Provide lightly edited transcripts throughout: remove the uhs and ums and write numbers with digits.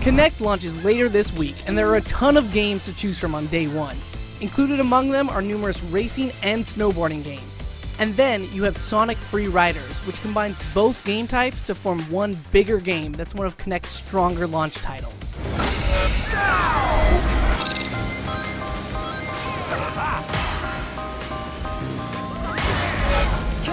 Kinect launches later this week, and there are a ton of games to choose from on day one. Included among them are numerous racing and snowboarding games. And then you have Sonic Free Riders, which combines both game types to form one bigger game that's one of Kinect's stronger launch titles.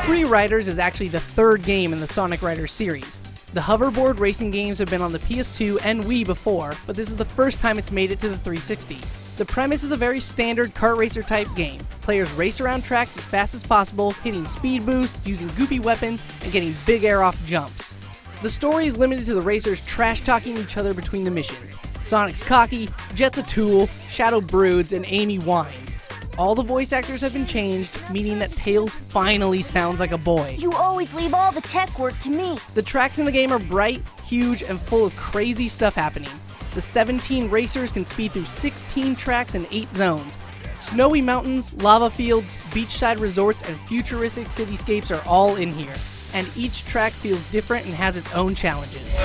Free Riders is actually the third game in the Sonic Riders series. The hoverboard racing games have been on the PS2 and Wii before, but this is the first time it's made it to the 360. The premise is a very standard kart racer type game. Players race around tracks as fast as possible, hitting speed boosts, using goofy weapons, and getting big air-off jumps. The story is limited to the racers trash-talking each other between the missions. Sonic's cocky, Jet's a tool, Shadow broods, and Amy whines. All the voice actors have been changed, meaning that Tails finally sounds like a boy. You always leave all the tech work to me. The tracks in the game are bright, huge, and full of crazy stuff happening. The 17 racers can speed through 16 tracks and 8 zones. Snowy mountains, lava fields, beachside resorts, and futuristic cityscapes are all in here. And each track feels different and has its own challenges.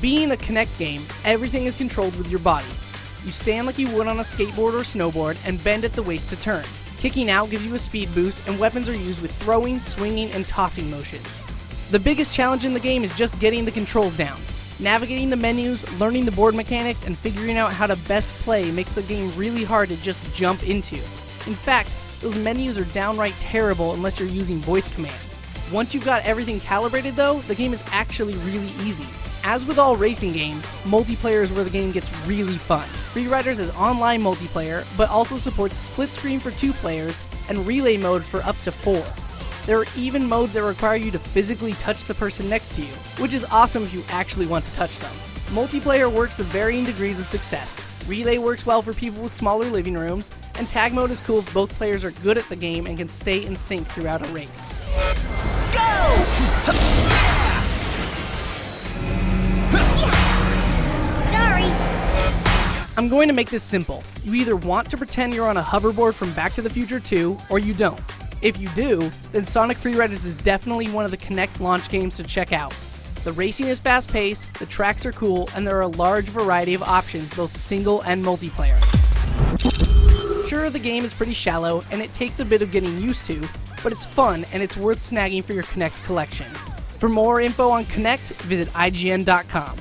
Being a Kinect game, everything is controlled with your body. You stand like you would on a skateboard or snowboard and bend at the waist to turn. Kicking out gives you a speed boost, and weapons are used with throwing, swinging, and tossing motions. The biggest challenge in the game is just getting the controls down. Navigating the menus, learning the board mechanics, and figuring out how to best play makes the game really hard to just jump into. In fact, those menus are downright terrible unless you're using voice commands. Once you've got everything calibrated though, the game is actually really easy. As with all racing games, multiplayer is where the game gets really fun. Free Riders is online multiplayer, but also supports split screen for 2 players and relay mode for up to 4. There are even modes that require you to physically touch the person next to you, which is awesome if you actually want to touch them. Multiplayer works to varying degrees of success. Relay works well for people with smaller living rooms, and tag mode is cool if both players are good at the game and can stay in sync throughout a race. I'm going to make this simple. You either want to pretend you're on a hoverboard from Back to the Future 2, or you don't. If you do, then Sonic Free Riders is definitely one of the Kinect launch games to check out. The racing is fast-paced, the tracks are cool, and there are a large variety of options, both single and multiplayer. Sure, the game is pretty shallow, and it takes a bit of getting used to, but it's fun, and it's worth snagging for your Kinect collection. For more info on Kinect, visit IGN.com.